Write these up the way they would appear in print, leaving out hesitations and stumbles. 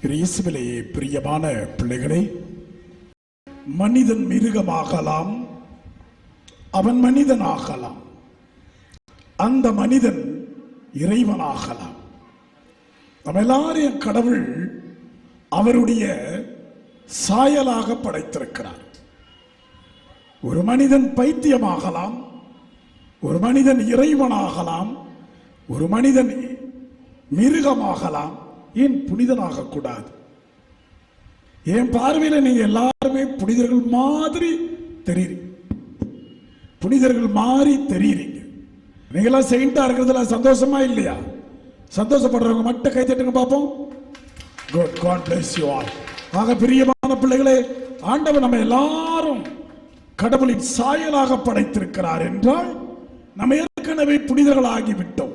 இயேசுவிலே பிரியமான பிள்ளைகளே, மனிதன் மிருகமாகலாம், அவன் மனிதனாகலாம், அந்த மனிதன் இறைவனாகலாம். நம்ம எல்லாரையும் கடவுள் அவருடைய சாயலாக படைத்திருக்கிறார். ஒரு மனிதன் பைத்தியமாகலாம், ஒரு மனிதன் இறைவனாகலாம், ஒரு மனிதன் மிருகமாகலாம், ஏன் புனிதனாக கூடாது? என் பார்வையில் நீங்க எல்லாருமே புனிதர்கள் மாதிரி தெரியுறீங்க, புனிதர்கள் மாதிரி தெரியுறீங்க. நீங்களாம் செயின்டா இருக்கிறதுல சந்தோஷமா இல்லையா? சந்தோஷப்படுறவங்க மட்டும் கை தட்டுங்க பார்ப்போம். God, God bless you all. ஆக பிரியமான பிள்ளைகளே, ஆண்டவர் நம்ம எல்லாரும் கடவுளின் சாயலாக படைத்திருக்கிறார் என்றால் நம்ம ஏற்கனவே புனிதர்களாகி விட்டோம்.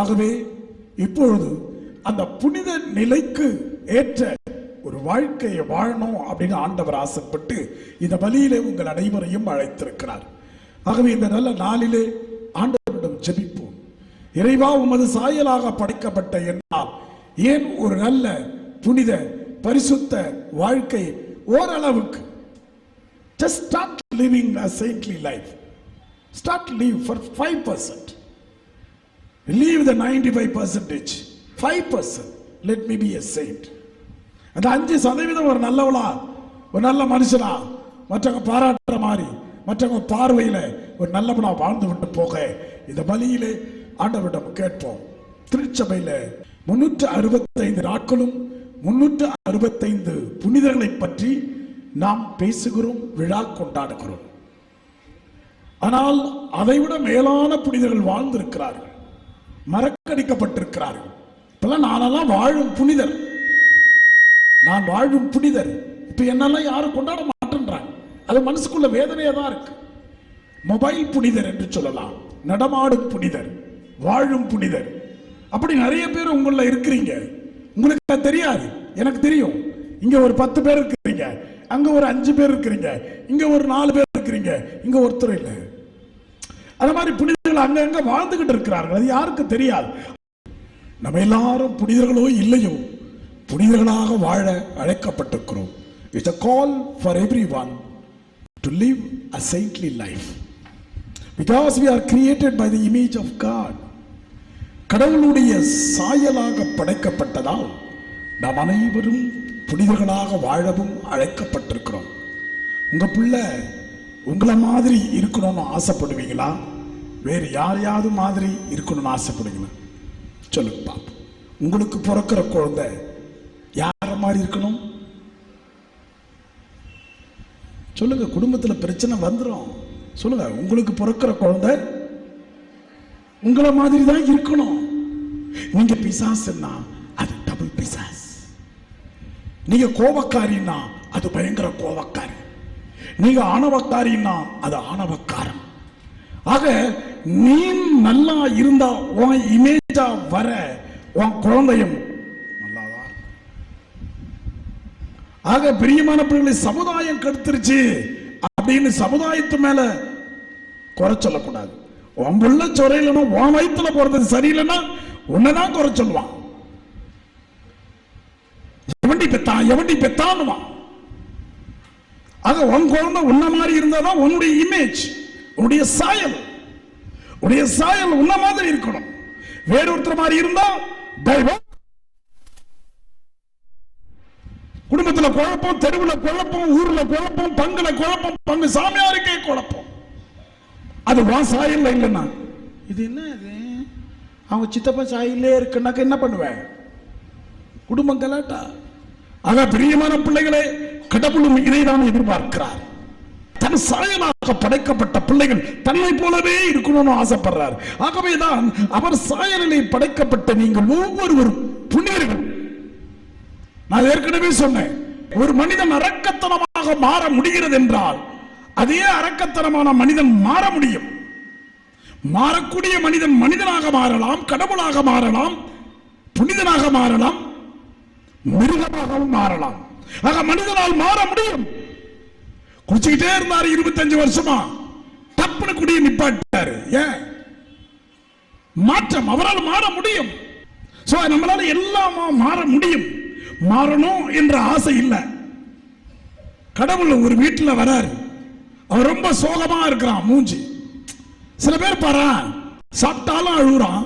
ஆகவே இப்பொழுது அந்த புனித நிலைக்கு ஏற்ற ஒரு வாழ்க்கையை வாழணும் அப்படின்னு ஆண்டவர் ஆசைப்பட்டு இந்த பலியிலே உங்கள் அனைவரையும் அழைத்திருக்கிறார். ஆகவே இந்த நல்ல நாளிலே ஆண்டவரிடம் ஜெபிப்போம். இறைவா, உமது சாயலாக படைக்கப்பட்ட என்னால் ஏன் ஒரு நல்ல புனித பரிசுத்த வாழ்க்கை ஓரளவுக்கு just start living a saintly life. Start live for 5%. Leave the 95%. 5%. Let me be a saint. அந்த 5% ஒரு நல்லவளா, ஒரு நல்ல மனுஷனா, மற்றவங்க பாராட்டுற மாதிரி, மற்றவங்க பார்வையில் ஒரு நல்லவனா வாழ்ந்து விட்டு போக இந்த பலியிலே ஆண்டவரிடம் கேட்போம். திருச்சபையில் 365 நாட்களும் 365 புனிதர்களை பற்றி நாம் பேசுகிறோம், விழா கொண்டாடுகிறோம். ஆனால் அதைவிட மேலான புனிதர்கள் வாழ்ந்திருக்கிறார்கள், மறக்கடிக்கப்பட்டிருக்கிறார்கள். இப்பெல்லாம் நானெல்லாம் வாழும் புனிதர், நான் வாழும் புனிதர், இப்ப என்னெல்லாம் யாரும் கொண்டாட மாட்டேன்றாங்க. அது மனசுக்குள்ள வேதனையா தான் இருக்கு. மொபைல் புனிதர் என்று சொல்லலாம், நடமாடும் புனிதர், வாழும் புனிதர், அப்படி நிறைய பேர் உங்கள இருக்கிறீங்க. உங்களுக்கு தெரியாது, எனக்கு தெரியும். இங்க ஒரு 10 பேர் இருக்கிறீங்க, அங்க ஒரு 5 பேர் இருக்கிறீங்க, இங்க ஒரு 4 பேர் இருக்கிறீங்க, இங்க ஒருத்தர் இல்லை. அது மாதிரி புனிதர்கள் அங்கங்க வாழ்ந்துகிட்டு இருக்கிறார்கள், அது யாருக்கு தெரியாது. நம்ம எல்லாரும் புனிதர்களோ இல்லையோ புனிதர்களாக வாழ அழைக்கப்பட்டிருக்கிறோம். It's a call for everyone to live a saintly life because we are created by the image of God. கடவுளுடைய சாயலாக படைக்கப்பட்டதால் நாம் அனைவரும் புனிதர்களாக வாழவும் அழைக்கப்பட்டிருக்கிறோம். உங்க பிள்ளை உங்களை மாதிரி இருக்கணும்னு ஆசைப்படுவீங்களா? வேறு யாரையாவது மாதிரி இருக்கணும்னு ஆசைப்படுவீங்களா? சொல்லுங்க பாப்போம். உங்களுக்கு பிறக்கிற குழந்தை யார மாதிரி இருக்கணும்? சொல்லுங்க. குடும்பத்தில் பிரச்சனை வந்துடும். சொல்லுங்க. உங்களுக்கு பிறக்கிற குழந்தை உங்களை மாதிரி தான் இருக்கணும். நீங்க பிசாசுன்னா அது டபுள் பிசாஸ், நீங்க கோபக்காரின்னா அது பயங்கர கோபக்காரி, நீங்க ஆணவக்காரின்னா அது ஆணவக்காரன். ஆக நீ நல்லா இருந்தா உன் இமேஜா வர உன் குழந்தையும் நல்லாதான். ஆக பிரியமான பிள்ளைகளை, சமுதாயம் கெடுத்துருச்சு அப்படின்னு சமுதாயத்து மேல குறை சொல்லக்கூடாது. உன் புள்ள சொரையிலன்னா, உன் வயிற்றுல பிறந்தது சரியில்லைன்னா உன்னதான் குறை சொல்லுவான். எவண்டி பெத்தான்னுவான். ஆக உன் குழந்தை உன்ன மாதிரி இருந்தாதான் உன்னுடைய இமேஜ், உன்னுடைய சாயல் உன்ன மாதிரி இருக்கணும். வேறொருத்தர் மாதிரி இருந்தா குடும்பத்தில் குழப்பம், தெருவில் குழப்பம், ஊர்ல குழப்பம், பங்குல குழப்பம், பங்கு சாமியாருக்கே குழப்பம். அது வா சாயல்ல இல்லைன்னா இது என்ன, இது அவங்க சித்தப்பா சாயிலே இருக்குன்னாக்க என்ன பண்ணுவேன்? குடும்பம் கலாட்டா. ஆக பிரியமான பிள்ளைகளே, கடவுளும் இதைதான் எதிர்பார்க்கிறார். தன் சாயலாக படைக்கப்பட்ட பிள்ளைகள் தன்னை போலவே இருக்கணும்னு ஆசைப்படுறார். ஆகவேதான் அவர் சாயலிலே படைக்கப்பட்ட நீங்கள் ஒவ்வொருவரும் புனிதர்கள். நான் ஏற்கனவே சொன்னேன், ஒரு மனிதன் அரக்கத்தனமாக மாற முடிகிறது என்றால் அதே அரக்கத்தனமான மனிதன் மாற முடியும். மாறக்கூடிய மனிதன் மனிதனாக மாறலாம், கடவுளாக மாறலாம், புனிதனாக மாறலாம், மிருகமாகவும் மாறலாம். ஆக மனிதனால் மாற முடியும். குடிச்சுக்கிட்டே இருந்தாரு 25 வருஷமா, தப்புன்னு குடியை நிப்பாட்டாரு. ஏன்? மாற்றம். அவரால் மாற முடியும். நம்மளால எல்லாமா மாற முடியும். மாறணும் என்ற ஆசை இல்லை. கடவுள் ஒரு வீட்டில் வராரு, அவர் ரொம்ப சோகமா இருக்கிறான் மூஞ்சி. சில பேர் பாரு, சாப்பிட்டாலும் அழுகுறான்,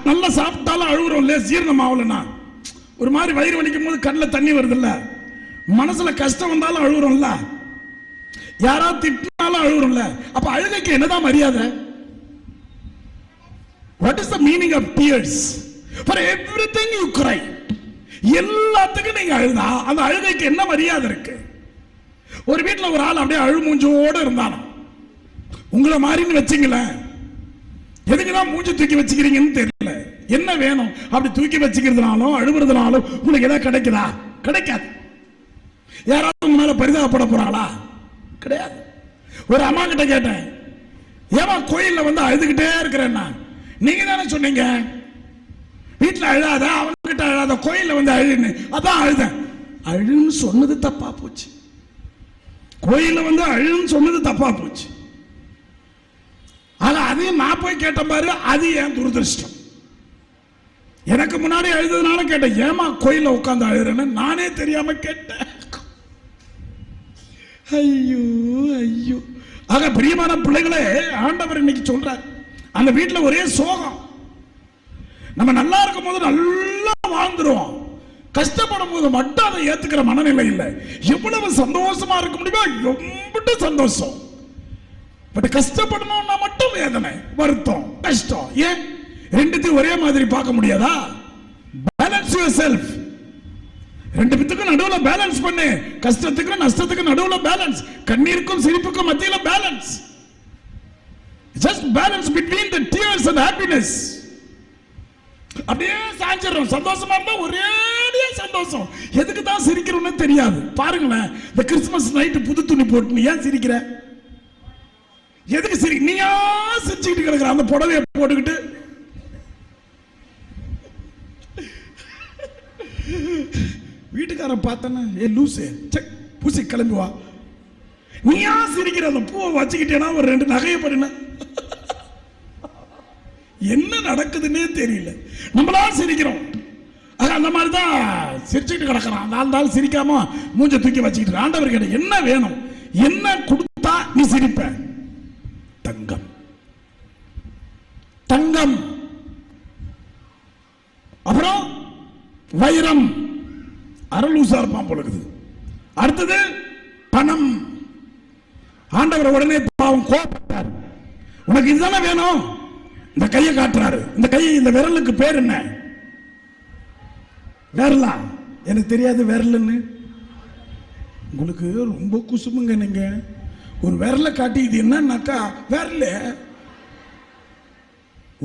நல்லா சாப்பிட்டாலும் அழுகுறோம் இல்லையா, ஜீரணம் ஆகலன்னா ஒரு மாதிரி வயிறு வலிக்கும் போது கண்ணில் தண்ணி வருது இல்ல, மனசுல கஷ்டம் வந்தாலும் அழுகுறோம்ல, யாராவது திட்டினாலும் அழுகுறோம்ல. அப்ப அழுகைக்கு என்னதான் மரியாதை? What is the meaning of tears? For everything you cry. எல்லாத்துக்கும் நீங்க அழுதா அந்த அழுகைக்கு என்ன மரியாதை இருக்கு? ஒரு வீட்டில் ஒரு ஆள் அப்படியே அழுமூஞ்சோட இருந்தாலும் உங்களை மாதிரின்னு வச்சுங்களேன், எதுக்குதான் மூஞ்சி தூக்கி வச்சுக்கிறீங்கன்னு தெரியல. என்ன வேணும்? அப்படி தூக்கி வச்சுக்கிறதுனாலும் அழுகுறதுனாலும் உங்களுக்கு ஏதாவது கிடைக்குதா? கிடைக்காது. யாராவது உங்க மேல பரிதாபப்பட போறாங்களா? கிடையாது. ஒரு அம்மா கிட்ட கேட்டேன், ஏமா கோயில்ல வந்து அழுதுகிட்டே இருக்கிறேன்னா, நீங்க தானே சொன்னீங்க வீட்டில் அழாத, அவன்கிட்ட அழாத, கோயில்ல வந்து அழுன்னு. அதான் அழுதேன். அழுன்னு சொன்னது தப்பா போச்சு. கோயில்ல வந்து அழுன்னு சொன்னது தப்பா போச்சு. ஆனா அதையும் நான் போய் கேட்டேன் பாரு, அது ஏன் துரதிருஷ்டம். எனக்கு முன்னாடி அழுததுனால கேட்டேன், ஏமா கோயில்ல உட்கார்ந்து அழுறேன்னு நானே தெரியாம கேட்டேன். ஐயோ ஐயோ. ஆக பிரியமான பிள்ளைகளே, ஆண்டவர் இன்னைக்கு சொல்றார், அந்த வீட்டில் ஒரே சோகம். நம்ம நல்லா இருக்கும் போது நல்லா வாழ்ந்துருவோம், கஷ்டப்படும் போது மட்டும் அதை ஏத்துக்கிற மனநிலை இல்லை. எவ்வளவு சந்தோஷமா இருக்க முடியுமோ எவ்வளவு சந்தோஷம். பட் கஷ்டப்படணும்னா மட்டும் வேதனை, வருத்தம், கஷ்டம். ஏன் ரெண்டுத்தையும் ஒரே மாதிரி பார்க்க முடியாதா? Balance your self. ரெண்டு பேத்துக்கும் நடுவில் பேலன்ஸ் பண்ணு. கஷ்டத்துக்கும் நஷ்டத்துக்கும் நடுவில் பேலன்ஸ், கண்ணீருக்கும் சிரிப்புக்கும் மத்தியில balance. Just balance between the tears and happiness. அப்படியே சாஞ்சிடும். சந்தோஷமா இருந்தா ஒரேடியா சந்தோஷம். எதுக்கு தான் சிரிக்கிறோம்னு தெரியாது. பாருங்களேன், இந்த கிறிஸ்துமஸ் நைட்டு புது துணி போட்டு நீ ஏன் சிரிக்கிற? எதுக்கு சிரி? நீயா சிரிச்சுக்கிட்டு கிடக்குற அந்த புடவையை போட்டுக்கிட்டு. வீட்டுக்காரன் பார்த்தன, ஏ லூசு, பூசி கிளம்பி வா. நீயா சிரிக்கிற? அந்த பூவை வச்சுக்கிட்டேனா ஒரு ரெண்டு நகையை பண்ணுன, என்ன நடக்குதுன்னே தெரியல. நம்மளா சிரிக்கிறோம். அந்த மாதிரி தான் சிரிச்சுக்கிட்டு கிடக்கிறான். அந்த ஆள் சிரிக்காம மூஞ்ச தூக்கி வச்சுக்கிட்டு. ஆண்டவர் கேட்ட, என்ன வேணும்? என்ன கொடுத்தா நீ சிரிப்ப? தங்கம். தங்கம், அப்புறம் வைரம், அரலூசா இருப்பான் பொழுது. அடுத்தது பணம். ஆண்டவர் உடனே பாவம் கோபப்பட்டார். உனக்கு இதுதானே வேணும்? இந்த கையை காட்டுறாரு. இந்த கை, இந்த விரலுக்கு பேர் என்ன? விரலா? எனக்கு தெரியாது விரல்னு. உங்களுக்கு ரொம்ப குசுமுங்க. நீங்க ஒரு விரலை காட்டி இது என்னன்னாக்கா விரல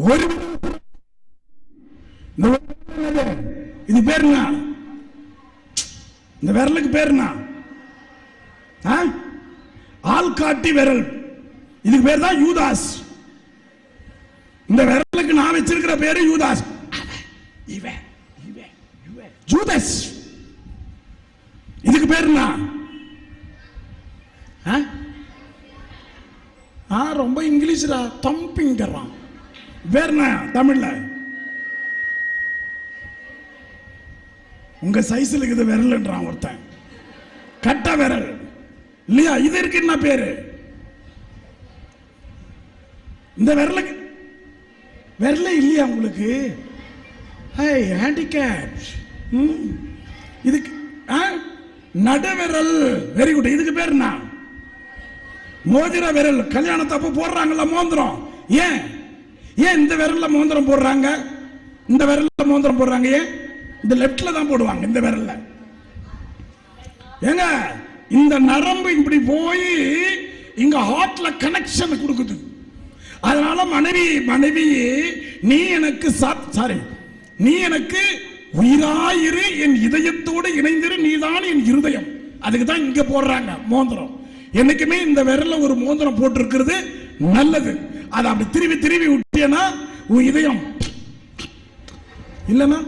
ஒரு இது பேர் என்ன? இந்த விரலுக்கு பேர் என்ன? ஆள் காட்டி விரல். இதுக்கு பேர் தான் யூதாஸ். இந்த விரலுக்கு நான் வச்சிருக்கிற பேரு யூதாஸ். இவன் ஜூதஸ். இதுக்கு பேர் என்ன? ரொம்ப இங்கிலீஷ்ரா, தம்பிங்கிறான். பேர் என்ன தமிழ்ல? உங்க சைஸ்ல இருக்குது விரல்ன்றான் ஒருத்தன். கட்ட விரல் இல்லையா? இது இருக்கு என்ன பேரு? இந்த விரலுக்கு விரல இல்லையா உங்களுக்கு? ஹேண்டிகேப். இதுக்கு நடுவிரல். Very good. இதுக்கு பேர் என்ன? மோதிர விரல். கல்யாணத்தப்ப போடுறாங்கல்ல மோந்திரம். ஏன் ஏன் இந்த விரல்ல மோந்திரம் போடுறாங்க? இந்த விரல்ல மோந்திரம் போடுறாங்க ஏன்? இந்த லெப்ட்ல தான் போடுவாங்க, இந்த விரல்ல. ஏங்க, இந்த நரம்பு இப்படி போய் இங்க ஹார்ட்ல கனெக்ஷன் கொடுக்குது. அதனால மனைவி நீ எனக்கு நீ எனக்கு உயிராயிரு, என் இதயத்தோடு இணைந்திரு, நீதான் என் இருதயம். அதுக்கு தான் இங்க போடுறாங்க மோந்திரம். என்னைக்குமே இந்த விரல்ல ஒரு மோந்திரம் போட்டு இருக்கிறது நல்லது. அதை அப்படி திருவி விட்டியனா உன் இதயம் இல்லைன்னா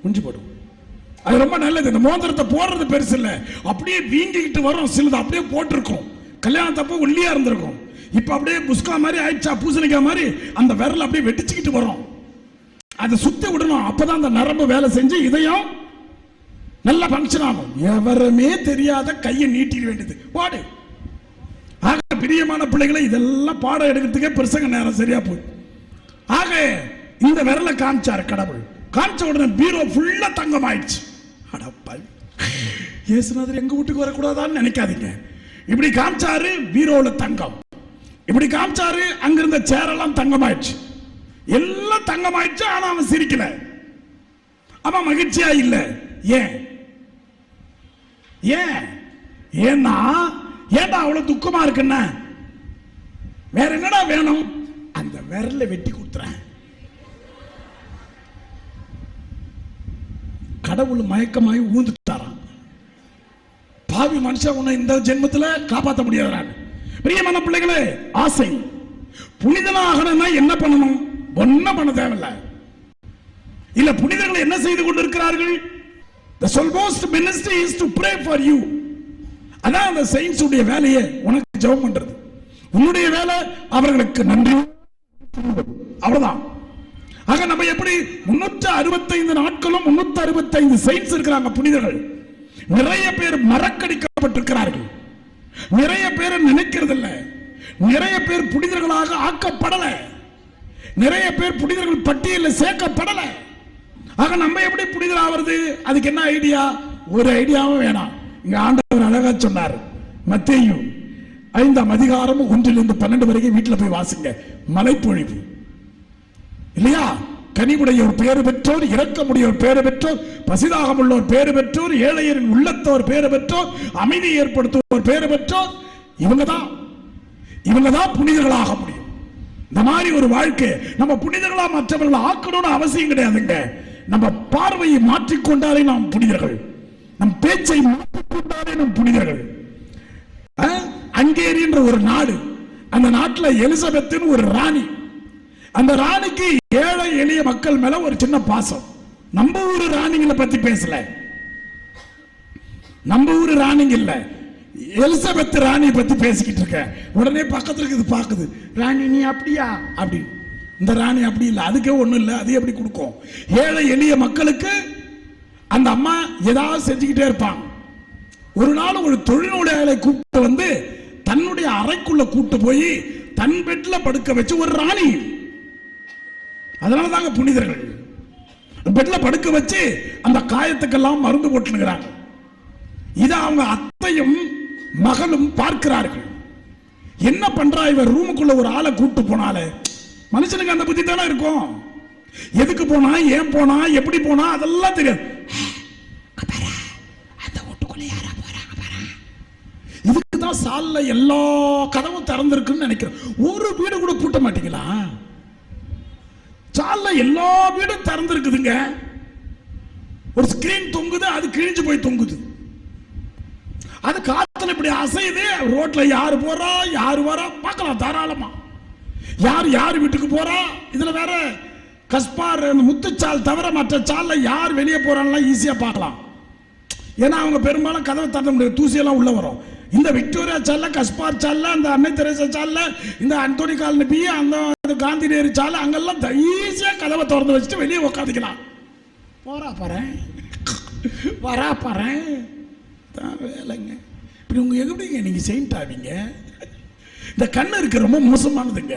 குஞ்சு போடும். அது ரொம்ப நல்லது. இந்த மோதிரத்தை போடுறது பெருசு இல்லை, அப்படியே வீங்கிக்கிட்டு வரும். சிலது அப்படியே போட்டிருக்கும், கல்யாணத்தப்போ ஒல்லியா இருந்திருக்கும். இப்ப அப்படியே புஸ்கா மாதிரி ஆயிடுச்சா, பூசணிக்காய் மாதிரி அந்த விரல் அப்படியே வெட்டிச்சுக்கிட்டு வரும். அதை சுத்தி விடணும். அப்பதான் அந்த நரம்பு வேலை செஞ்சு இதயம் நல்ல ஃபங்க்ஷன் ஆகும். எவருமே தெரியாத கையை நீட்டிட வேண்டியது பாடு. ஆக பிரியமான பிள்ளைகளை இதெல்லாம் பாடம் எடுக்கிறதுக்கே பிரசங்க நேரம் சரியா போய். ஆக இந்த விரலை காமிச்சார் கடவுள். காமிச்ச உடனே பீரோ ஃபுல்லா தங்கம் ஆயிடுச்சு. அடப்பாவி, இயேசுநாதர் எங்க வீட்டுக்கு வரக்கூடாதான்னு நினைக்காதீங்க. இப்படி காமிச்சாரு, பீரோல தங்கம். இப்படி காமிச்சாரு, அங்கிருந்த சேரெல்லாம் தங்கம் ஆயிடுச்சு. எல்லாம் தங்கம் ஆயிடுச்சு. ஆனா அவன் சிரிக்கல, அவன் மகிழ்ச்சியா இல்ல. ஏன்? ஏன்? ஏன்னா ஏன்டா அவ்வளவு துக்கமா இருக்குன்னா, வேற என்னடா வேணும்? அந்த விரல வெட்டி கொடுத்துறேன். கடவுள் மயக்கமாயி ஊந்துட்டாராம். பாவி மனுஷன் உன்னை இந்த ஜென்மத்தில் காப்பாற்ற முடியாது. பிரியமான பிள்ளைகளே, ஆசை. புனிதனாகணும்னா என்ன பண்ணணும்? ஒன்னும் பண்ண தேவையில்லை. இல்ல, புனிதர்கள் என்ன செய்து கொண்டிருக்கிறார்கள்? The foremost ministry is to pray for you. அதான் அந்த saints உடைய வேலையே, உனக்கு ஜெபம் பண்றது. உன்னுடைய வேலை அவர்களுக்கு நன்றி, அவ்வளவுதான். ஆக நம்ம எப்படி 365 நாட்களும் 365 saints இருக்கிறாங்க, புனிதர்கள். நிறைய பேர் மறக்கடிக்கப்பட்டிருக்கிறார்கள். நிறைய பேர் நினைக்கிறது இல்ல. நிறைய பேர் புனிதர்களாக ஆக்கப்படல. நிறைய பேர் புனிதர்கள் பட்டியலில் சேர்க்கப்படல. ஆக நம்ம எப்படி புனிதர் ஆவது? அதுக்கு என்ன ஐடியா? ஒரு ஐடியாவும் வேணாம். இங்க ஆண்டவர் அழகா சொன்னார். மத்தேயு 5ஆம் அதிகாரம் 1-12 வரைக்கும் வீட்டில் போய் வாசிங்க. மலைப்பொழிவு இல்லையா? கனிவுடையோர் பேறு பெற்றோர், இரக்கமுடையோர் பேறு பெற்றோர், பசிதாகம் உள்ளோர் பேறு பெற்றோர், ஏழையரின் உள்ளத்தோர் பேறு பெற்றோர், அமைதி ஏற்படுத்துவோர் பேறு பெற்றோர். இவங்க தான் புனிதர்களாக முடியும். இந்த மாதிரி ஒரு வாழ்க்கை நம்ம புனிதர்களா மற்றவர்களை ஆக்கணும்னு அவசியம் கிடையாதுங்க. நம்ம பார்வையை மாற்றிக்கொண்டாலே நாம் புனிதர்கள். நம் பேச்சை மாற்றிக்கொண்டாலே நாம் புனிதர்கள். ஹங்கேரி என்ற ஒரு நாடு, அந்த நாட்டில் எலிசபெத்தின் ஒரு ராணி. அந்த ராணிக்கு ஏழை எளிய மக்கள் மேல ஒரு சின்ன பாசம். நம்ம ஊரு ராணிகளை பத்தி பேசல, நம்ம ஊரு ராணிங்க இல்ல, எலிசபெத் ராணியை பத்தி பேசிக்கிட்டு இருக்க. உடனே பக்கத்துல இருக்குது பாக்குது, ராணி நீ அப்படியா அப்படி. இந்த ராணி அப்படி இல்லை, அதுக்கே ஒண்ணும் இல்லை, அது எப்படி கொடுக்கும்? ஏழை எளிய மக்களுக்கு அந்த அம்மா ஏதாவது செஞ்சுக்கிட்டே இருப்பாங்க. ஒரு நாள் ஒரு தொழில்நுழையாளை கூப்பிட்டு வந்து தன்னுடைய அறைக்குள்ள கூப்பிட்டு போய் தன் பெட்ல படுக்க வச்சு ஒரு ராணி. அதனால தாங்க புனிதர்கள். பெட்ல படுக்க வச்சு அந்த காயத்துக்கெல்லாம் மருந்து போட்டுக்கிறாங்க. இதை அவங்க அத்தையும் மகளும் பார்க்கிறார்கள். என்ன பண்றா இவர்? ரூமுக்குள்ள ஒரு ஆளை கூப்பிட்டு போனாலே, மனுஷனுக்கு அந்த புத்தி தானே இருக்கும். எதுக்கு போனா, ஏன் போனா, எப்படி போனா அதெல்லாம் தெரியாது. இதுக்குதான் சால்ல எல்லா கதவும் திறந்திருக்குன்னு நினைக்கிறேன். ஒரு வீடு கூட பூட்ட மாட்டீங்களா? சால்ல எல்லா வீடும் திறந்திருக்குதுங்க. ஒரு ஸ்கிரீன் தொங்குது, அது கிழிஞ்சு போய் தொங்குது. அது காத்துல இப்படி அசையுது. ரோட்ல யாரு போறா யாரு வரா பார்க்கலாம் தாராளமா. யார் வீட்டுக்கு போறா. இதுல வேற கஸ்பார் முத்துச்சால் தவிர மற்ற சால்ல யார் வெளியே போறான்னு ஈஸியா பார்க்கலாம். ஏன்னா அவங்க பெரும்பாலும் கதவை திறந்த முடியாது, தூசியெல்லாம் உள்ள வரும். இந்த விக்டோரியா சால்ல, கஸ்பார் சால்ல, அந்த அன்னை தெரேசா சால்ல, இந்த அந்தோனி காலனி பி, அந்த காந்தி நேரு சால்ல, அங்கெல்லாம் ஈஸியா கதவை திறந்து வச்சுட்டு வெளியே உட்காந்துக்கலாம். போறா பாரு வேலைங்க. இப்படி உங்க எப்படிங்க நீங்க செயின்ட் ஆவீங்க? இந்த கண்ணு இருக்க ரொம்ப மோசமானதுங்க,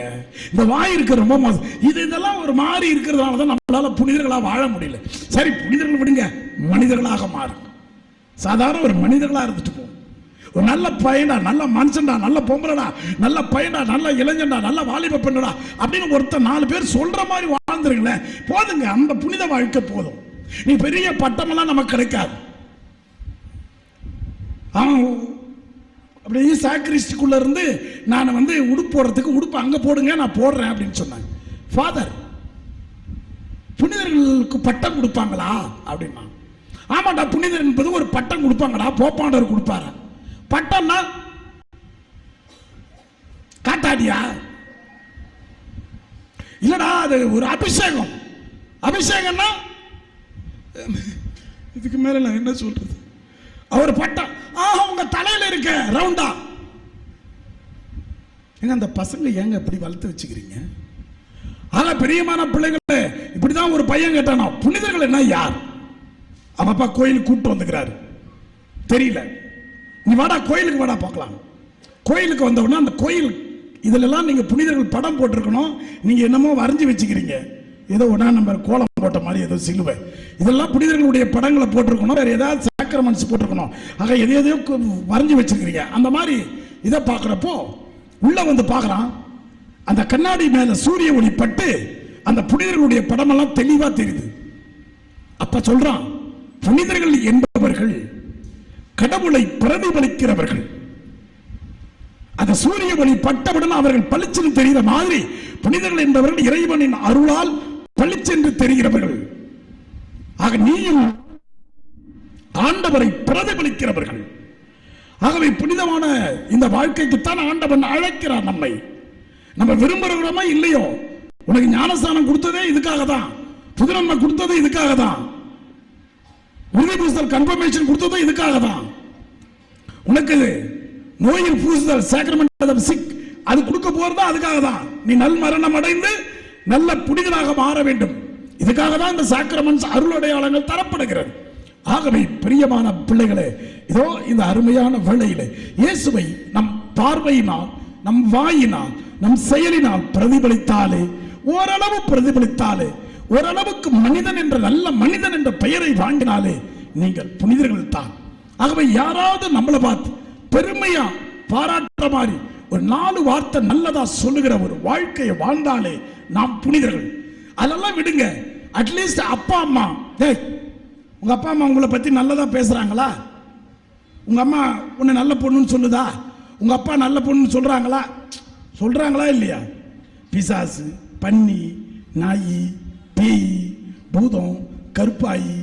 இந்த வாய் இருக்க ரொம்ப மோசம். இதெல்லாம் ஒரு மாதிரி இருக்கிறதுனால தான் நம்மளால புனிதர்களா வாழ முடியல. சரி, புனிதர்கள் விடுங்க, மனிதர்களாக மாறுங்க. சாதாரண ஒரு மனிதர்களா இருந்துட்டு போகும். ஒரு நல்ல பையனா, நல்ல மனுஷன்டா, நல்ல பொம்பளடா, நல்ல பையனா, நல்ல இளைஞன்டா, நல்ல வாலிப பெண்ணடா அப்படின்னு ஒருத்தர் 4 பேர் சொல்ற மாதிரி வாழ்ந்துருங்களேன், போதுங்க. அந்த புனித வாழ்க்கை போதும். நீ பெரிய பட்டமெல்லாம் நமக்கு கிடைக்காது. அப்படியே சாக்ரிஸ்டுக்குள்ள இருந்து நான் உடுப்பு போடுறதுக்கு உடுப்பு அங்க போடுங்க, நான் போடுறேன் அப்படின்னு சொன்னாங்க. ஃபாதர், புனிதர்களுக்கு பட்டம் கொடுப்பாங்களா அப்படின்னா, ஆமாடா புனிதர் என்பது ஒரு பட்டம் கொடுப்பாங்கடா, போப்பாண்டவர் கொடுப்பாரு. பட்டம்னா காட்டாடியா? இல்லடா, அது ஒரு அபிஷேகம். அபிஷேகம்னா இதுக்கு மேல நான் என்ன சொல்றது? அவர் பட்டம் உங்க தலையில இருக்க ரவுண்டா. அந்த பசங்க ஏங்க இப்படி வளர்த்து வச்சுக்கிறீங்க? ஆனா பிரியமான பிள்ளைகளே, இப்படிதான் ஒரு பையன் கேட்டானா, புனிதர்கள் என்ன யார் அப்பா கோயிலுக்கு கூப்பிட்டு வந்துக்கிறாரு, தெரியல, நீ வாடா கோயிலுக்கு வாடா பார்க்கலாம். கோயிலுக்கு வந்த உடனே அந்த கோயில் இதிலெல்லாம் நீங்கள் புனிதர்கள் படம் போட்டிருக்கணும், நீங்கள் என்னமோ வரைஞ்சி வச்சுக்கிறீங்க, ஏதோ ஒன்றா நம்பர் கோலம் போட்ட மாதிரி ஏதோ சிலுவை, இதெல்லாம் புனிதர்களுடைய படங்களை போட்டிருக்கணும், வேறு ஏதாவது சாக்ரமெண்ட்ஸ் போட்டிருக்கணும், ஆக எதையோ வரைஞ்சி வச்சிருக்கிறீங்க. அந்த மாதிரி இதை பார்க்குறப்போ உள்ள வந்து பார்க்குறான், அந்த கண்ணாடி மேலே சூரிய ஒளி பட்டு அந்த புனிதர்களுடைய படமெல்லாம் தெளிவாக தெரியுது. அப்ப சொல்றான், புனிதர்கள் என்பவர்கள் கடவுளை பிரதிபலிக்கிறவர்கள். அந்த சூரிய ஒளி பட்டவுடன் அவர்கள் பளிச்சென்று தெரிகிற மாதிரி புனிதர்கள் என்பவர்கள் இறைவனின் அருளால் பளிச்சென்று தெரிகிறவர்கள். ஆக நீயும் ஆண்டவரை பிரதிபலிக்கிறவர்கள். ஆகவே புனிதமான இந்த வாழ்க்கைக்குத்தான் ஆண்டவன் அழைக்கிறார் நம்மை. நம்ம விரும்புகிறோமா இல்லையோ, உனக்கு ஞானஸ்தானம் கொடுத்ததே இதுக்காக தான், புதுநன்மை கொடுத்தது இதுக்காக தான், உறுதி பூசுதல் கன்ஃபர்மேஷன் கொடுத்தது இதுக்காக தான், உனக்கு நோயில் பூசுதல் சாக்ரமெண்ட் சிக் அது கொடுக்க போறதா அதுக்காக தான், நீ நல் மரணம் அடைந்து நல்ல புனிதனாக மாற வேண்டும், இதுக்காக தான் இந்த சாக்ரமெண்ட்ஸ் அருளடையாளங்கள் தரப்படுகிறது. ஆகவே பிரியமான பிள்ளைகளே, இதோ இந்த அருமையான வேளையிலே இயேசுவை நம் பார்வையினால், நம் வாயினால், நம் செயலினால் பிரதிபலித்தாலே, ஓரளவு பிரதிபலித்தாலே, ஓரளவுக்கு மனிதன் என்ற நல்ல மனிதன் என்ற பெயரை வாங்கினாலே நீங்கள் புனிதர்கள் தான். ஆகவே யாராவது நம்மளை பார்த்து பெருமையா பாராட்டுற மாதிரி ஒரு 4 வார்த்தை நல்லதா சொல்லுகிற ஒரு வாழ்க்கையை வாழ்ந்தாலே நாம் புனிதர்கள். அதெல்லாம் விடுங்க, அட்லீஸ்ட் அப்பா அம்மா, உங்க அப்பா அம்மா உங்களை பத்தி நல்லதா பேசுறாங்களா? உங்க அம்மா உன்னை நல்ல பொண்ணுன்னு சொல்லுதா? உங்க அப்பா நல்ல பொண்ணுன்னு சொல்றாங்களா இல்லையா? பிசாசு, பன்னி, நாயி, பேய், பூதம், கருப்பாயி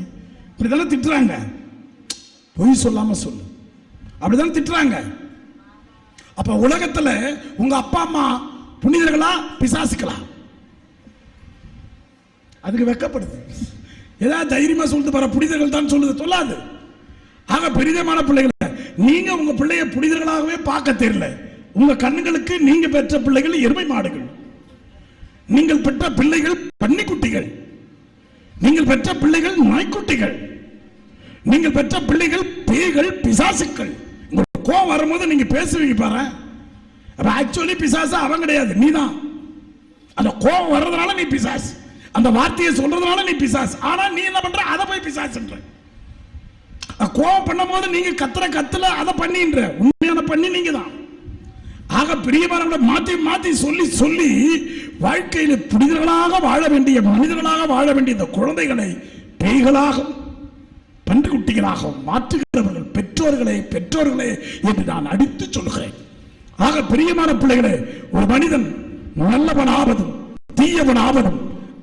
இப்படிதானே திட்டுறாங்க. பொய் சொல்லாம சொல்லு, அப்படிதான் திட்டுறாங்க. அப்ப உலகத்துல உங்க அப்பா அம்மா புனிதர்களா பிசாசுகளா? அதுக்கு வெக்கப்படுது. ஏதாவது தைரியமா சொல்லிட்டு வர புனிதர்கள் தான் சொல்லாது. ஆக பெரிதமான பிள்ளைகளை நீங்க உங்க பிள்ளைய புனிதர்களாகவே பார்க்க தெரியல. உங்க கண்ணுகளுக்கு நீங்க பெற்ற பிள்ளைகள் எருமை மாடுகள், நீங்கள் பெற்ற பிள்ளைகள் பன்னிக்குட்டிகள், நீங்கள் பெற்ற பிள்ளைகள் நாய்க்குட்டிகள், நீங்கள் பெற்ற பிள்ளைகள் பேய்கள், பிசாசுக்கள். உங்களுக்கு கோவம் வரும்போது நீங்க பேசுவீங்க பாரு, ஆக்சுவலி பிசாசு அவன் கிடையாது, நீதான். அந்த கோவம் வர்றதுனால நீ பிசாசு, அந்த வார்த்தையை சொல்றதுனால நீ பிசாசு. ஆனா நீ என்ன பண்ற? அதை போய் பிசாசுன்ற. கோவம் பண்ணும் போது நீங்க கத்துல அதை பண்ணின்ற, உண்மையான பண்ணி நீங்க தான். ஆக பிரியமானவர்களை மாத்தி மாத்தி சொல்லி சொல்லி வாழ்க்கையில் புனிதர்களாக வாழ வேண்டிய, மனிதர்களாக வாழ வேண்டிய இந்த குழந்தைகளை பேய்களாக பன்றிக்குட்டிகளாக மாற்றுகிறவர்கள் பெற்றோர்களே என்று நான் அடித்து சொல்கிறேன். ஆக பிரியமான பிள்ளைகளே, ஒரு மனிதன் நல்லவனாவதும் தீயவனாவதும்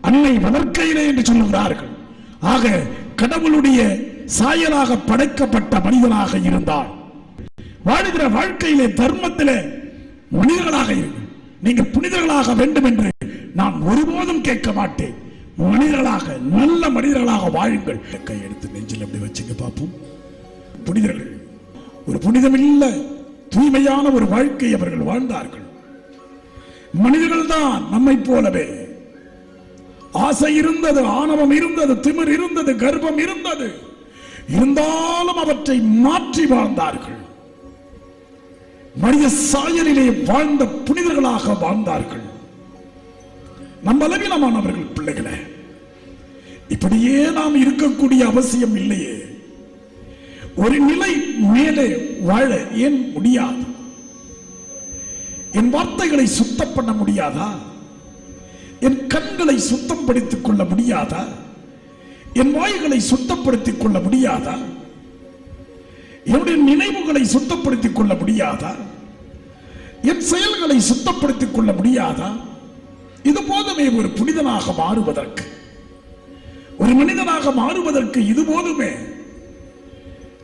அன்னை வளர்க்கையிலே என்று சொல்லுகிறார்கள். ஆக கடவுளுடைய சாயலாக படைக்கப்பட்ட மனிதனாக இருந்தால் வாழ்கிற வாழ்க்கையிலே தர்மத்திலே மனிதர்களாக இருங்கள். நீங்கள் புனிதர்களாக வேண்டும் என்று நான் ஒருபோதும் கேட்க மாட்டேன். மனிதர்களாக, நல்ல மனிதர்களாக வாழுங்கள். கை எடுத்து நெஞ்சில் அப்படி வச்சுங்க பார்ப்போம். புனிதர்கள் ஒரு புனிதமில்ல தூய்மையான ஒரு வாழ்க்கை அவர்கள் வாழ்ந்தார்கள். மனிதர்கள் தான் நம்மை போலவே ஆசை இருந்தது, ஆணவம் இருந்தது, திமிர் இருந்தது, கர்ப்பம் இருந்தது. இருந்தாலும் அவற்றை மாற்றி வாழ்ந்தார்கள். மனித சாயலிலே வாழ்ந்த புனிதர்களாக வாழ்ந்தார்கள். நம்ம அளவிலானவர்கள் பிள்ளைகளே, இப்படியே நாம் இருக்கக்கூடிய அவசியம் இல்லையே. ஒரு நிலை மேலே வாழ ஏன் முடியாது? என் வார்த்தைகளை சுத்தம் பண்ண முடியாதா? என் கண்களை சுத்தப்படுத்திக் கொள்ள முடியாதா? என் வாய்களை சுத்தப்படுத்திக் கொள்ள முடியாதா? என்னுடைய நினைவுகளை சுத்தப்படுத்திக் கொள்ள முடியாதா? என் செயல்களை சுத்தப்படுத்திக் கொள்ள முடியாதா? இது போதுமே ஒரு புனிதனாக மாறுவதற்கு, ஒரு மனிதனாக மாறுவதற்கு இது போதுமே.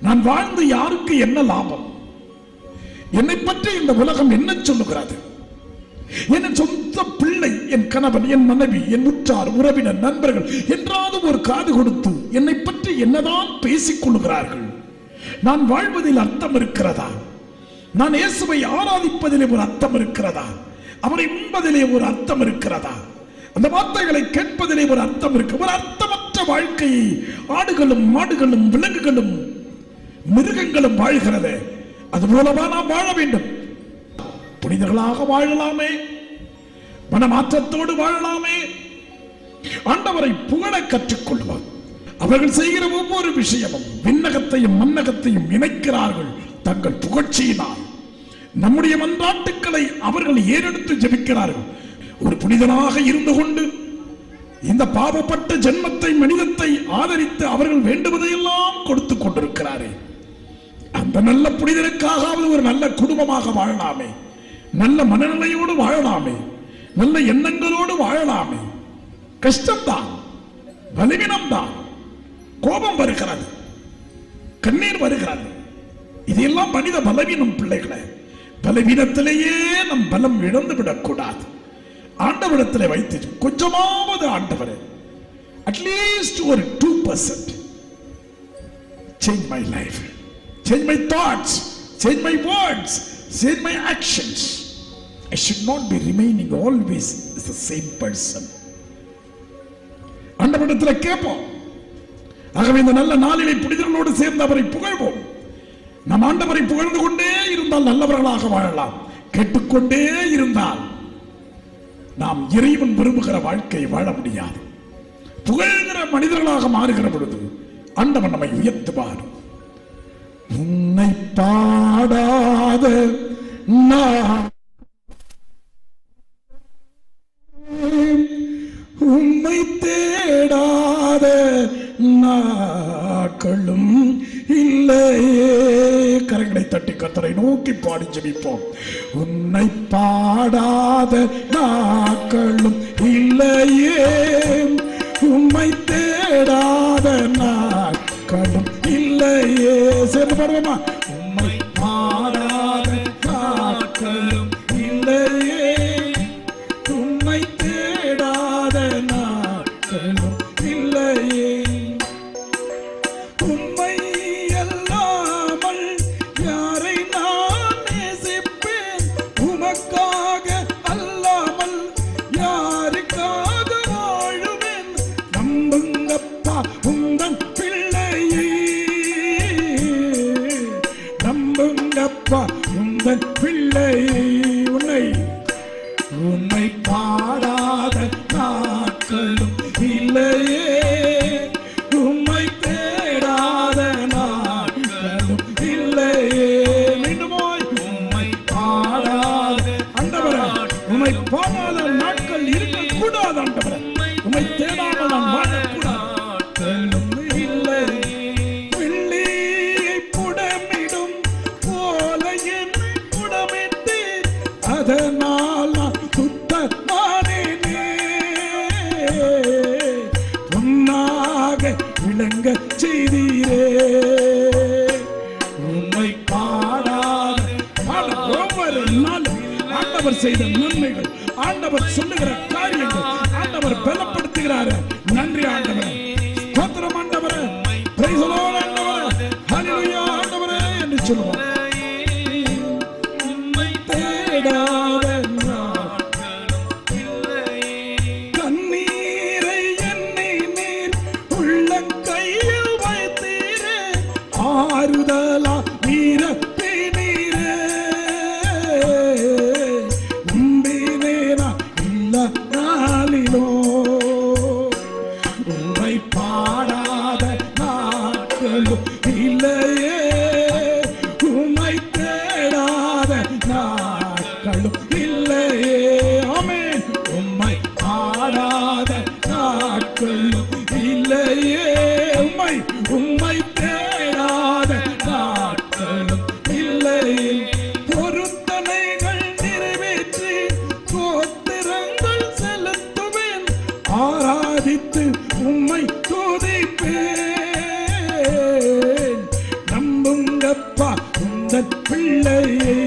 நான் வாழ்ந்து யாருக்கு என்ன லாபம்? என்னை பற்றி இந்த உலகம் என்ன சொல்லுகிறது? என் சொந்த பிள்ளை, என் கணவன், என் மனைவி, என் உற்றார், உறவினர், நண்பர்கள் என்றாவது ஒரு காது கொடுத்து என்னை பற்றி என்னதான் பேசிக் கொள்ளுகிறார்கள்? நான் வாழ்வதில் அர்த்தம் இருக்கிறதா? நான் இயேசுவை ஆராதிப்பதிலே ஒரு அர்த்தம் இருக்கிறதா? அவரை உண்பதிலே ஒரு அர்த்தம் இருக்கிறதா? அந்த வார்த்தைகளை கேட்பதிலே ஒரு அர்த்தம் இருக்கு? ஒரு அர்த்தமற்ற பாவமற்ற வாழ்க்கையை ஆடுகளும் மாடுகளும் விலங்குகளும் மிருகங்களும் வாழ்கிறது. அது மூலமா நாம் வாழ வேண்டும். புனிதர்களாக வாழலாமே, மனமாற்றத்தோடு வாழலாமே, ஆண்டவரை புகழ கற்றுக்கொள்வார். அவர்கள் செய்கிற ஒவ்வொரு விஷயமும் விண்ணகத்தையும் மன்னகத்தையும் இணைக்கிறார்கள் தங்கள் புகழ்ச்சியினால். நம்முடைய மன்றாட்டுக்களை அவர்கள் ஏறெடுத்து ஜெபிக்கிறார்கள். ஒரு புனிதனாக இருந்து கொண்டு இந்த பாவப்பட்ட ஜென்மத்தை மனிதத்தை ஆதரித்து அவர்கள் வேண்டுவதையெல்லாம் கொடுத்துக் கொண்டிருக்கிறாரே, அந்த நல்ல புனிதனுக்காக ஒரு நல்ல குடும்பமாக வாழலாமே, நல்ல மனநிலையோடு வாழலாமே, நல்ல எண்ணங்களோடு வாழலாமே. கஷ்டம்தான், பலவீனம்தான், கோபம் வருகிறது, கண்ணீர் வருகிறது. இதெல்லாம் மனித பலவீனம் பிள்ளைகளை. பலவீனத்திலேயே நம் பலம் இழந்து விடக்கூடாது. ஆண்டவரிடத்தில் வைத்து கொஞ்சமாவது ஆண்டவர் அட்லீஸ்ட் ஒரு 2% change my life, change my thoughts, change my words, change my actions. I should not be remaining always as the same person. ஆண்டவரிடத்தில் கேட்போம். ஆகவே இந்த நல்ல நாளிலே புனிதர்களோடு சேர்ந்து அவரை புகழ்வோம். நம் ஆண்டவரை புகழ்ந்து கொண்டே இருந்தால் நல்லவர்களாக வாழலாம். கேட்டுக்கொண்டே இருந்தால் நாம் இறைவன் விரும்புகிற வாழ்க்கையை வாழ முடியாது. புகழ்கிற மனிதர்களாக மாறுகிற பொழுது ஆண்டவன் நம்மை உயர்த்துவார். உன்னை பாடாத நான், உம்மை தேடாத நாட்களும் இல்லையே. கரங்களை தட்டி கர்த்தரை நோக்கி பாடி ஜெபிப்போம். உன்னை பாடாத நாட்களும் இல்லையே, உம்மை தேடாத நாட்களும் இல்லையே. சேர்ந்து பாடுவோமா? உம்மை பாடாத நாட்களும் இல்லையே, உம்மை தேடாத நாட்களும் இல்லையே. உம்மை அல்லாமல் யாரை நான் நேசிப்பேன்? உமக்காக அல்லாமல் யாருக்காக வாழுவேன்? நம்புங்கப்பா உந்தன் பிள்ளையை, நம்புங்கப்பா உந்தன் பிள்ளையை. உன்னை பாடாத நாட்களும் இல்லையே, உம்மை தேடாத நாட்களும் இல்லையே. மீண்டுமாய் உம்மை பாடாத ஆண்டவரே, உம்மை பாடாத நாட்கள் இருக்கக்கூடாது ஆண்டவரே. உம்மை தேடாமல் நான் வாழக்கூடாது. இல்லை வெள்ளியை புடமிடும் போல என்னை புடமிட்டீர், அதனால் நான் சுத்தமானேனே. பொன்னாக விளங்க செய்தீரே. உம்மை பாடாத ஒவ்வொரு நாளும் ஆண்டவர் செய்த நன்மைகள், ஆண்டவர் சொல்லுகிற காரியங்கள், ஆண்டவர் பலப்படுத்துகிறார். நன்றி ஆண்டவரே, ஸ்தோத்திரம் ஆண்டவரே, பிரைஸ் தி லார்ட் ஆண்டவரே, ஹல்லேலூயா ஆண்டவரே என்று சொல்லுவோம். உம்மை தேடாத கண்ணீரை எண்ணி நீர் உள்ளங்கையில் வைத்தீரே, ஆறுதலா நீரப்பினீரே. நம்பினேனா இல்ல நாளிலோ, உம்மை பாடாத நாட்களும் இல்லையே, உம்மை தேடாத நாட்களும் இல்லையே. ஆமென். உம்மை பாடாத நாட்களும் இல்லையே, உம்மை தேடாத நாட்களும் இல்லையே. பொருத்தனைகள் நிறைவேற்றி ஸ்தோத்திரங்கள் செலுத்துவேன், ஆராதித்து உம்மை துதிப்பேன். நம்புங்கப்பா உந்தன் பிள்ளையை,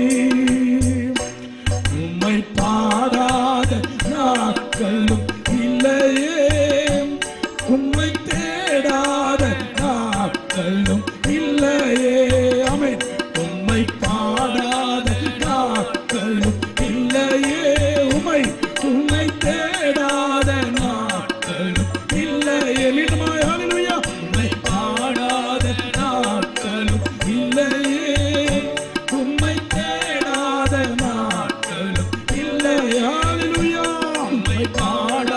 உம்மை பாடாத நாட்களும் இல்லையே, உம்மை தேடாத நாட்களும் இல்லையே. ஆமென். உம்மை பாடாத நாட்களும் இல்லையே, உம்மை தேடாத நாட்களும் இல்லையே. மீண்டுமாய் நாடு